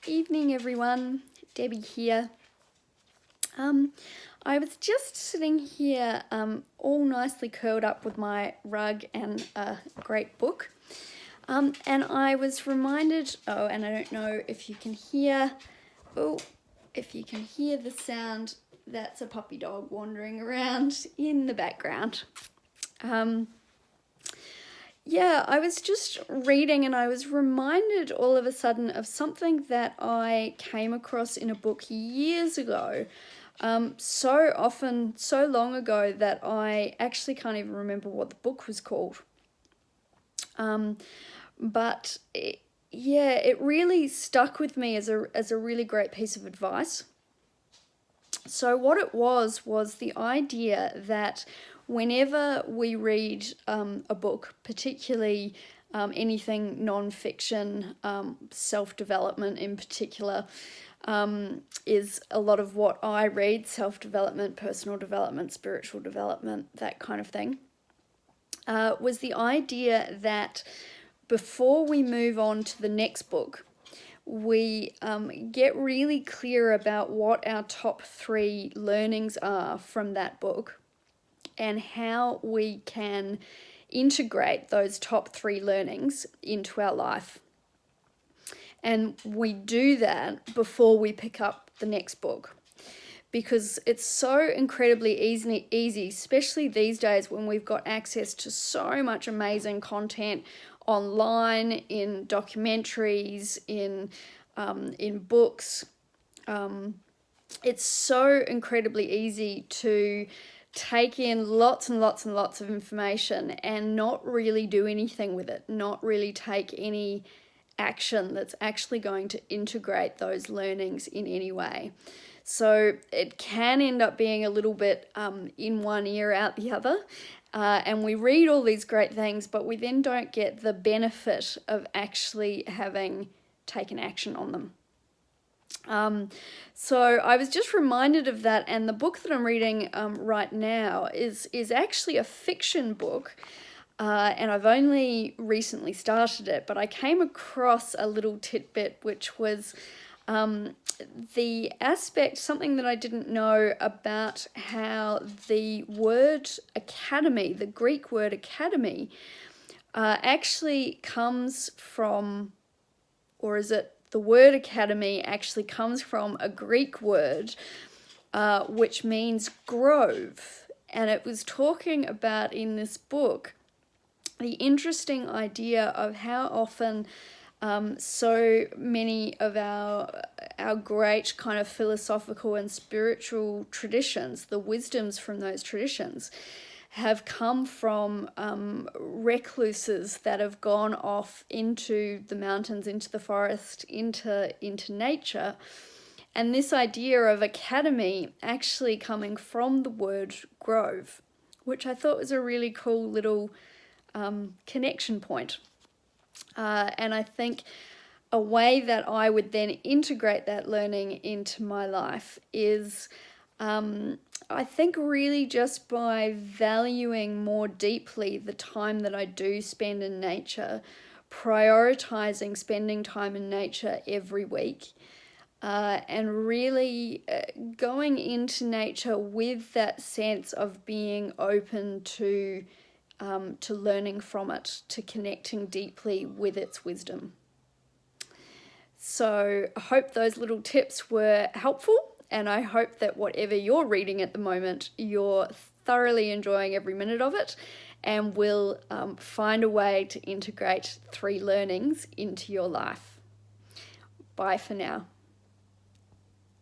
Evening everyone, Debbie here. I was just sitting here all nicely curled up with my rug and a great book, and I was reminded, and I don't know if you can hear, the sound, that's a puppy dog wandering around in the background. I was just reading and I was reminded all of a sudden of something that I came across in a book years ago. So long ago that I actually can't even remember what the book was called. But it really stuck with me as a really great piece of advice. So what it was the idea that whenever we read a book, particularly anything non-fiction, self-development in particular, is a lot of what I read, self-development, personal development, spiritual development, that kind of thing, was the idea that before we move on to the next book, we get really clear about what our top 3 learnings are from that book and how we can integrate those top 3 learnings into our life. And we do that before we pick up the next book, because it's so incredibly easy, especially these days when we've got access to so much amazing content online, in documentaries, in books. It's so incredibly easy to take in lots and lots and lots of information and not really do anything with it, not really take any action that's actually going to integrate those learnings in any way. So it can end up being a little bit in one ear, out the other. And we read all these great things, but we then don't get the benefit of actually having taken action on them. So I was just reminded of that, and the book that I'm reading right now is actually a fiction book, and I've only recently started it, but I came across a little tidbit which was the aspect, something that I didn't know about how the word academy, the Greek word academy, actually comes from, or is it the word academy actually comes from a Greek word which means grove. And it was talking about in this book the interesting idea of how often so many of our great kind of philosophical and spiritual traditions, the wisdoms from those traditions, have come from recluses that have gone off into the mountains, into the forest, into nature. And this idea of academy actually coming from the word grove, which I thought was a really cool little connection point. And I think a way that I would then integrate that learning into my life is I think really just by valuing more deeply the time that I do spend in nature, prioritizing spending time in nature every week, and really going into nature with that sense of being open to learning from it, to connecting deeply with its wisdom. So I hope those little tips were helpful, and I hope that whatever you're reading at the moment, you're thoroughly enjoying every minute of it and will find a way to integrate 3 learnings into your life. Bye for now.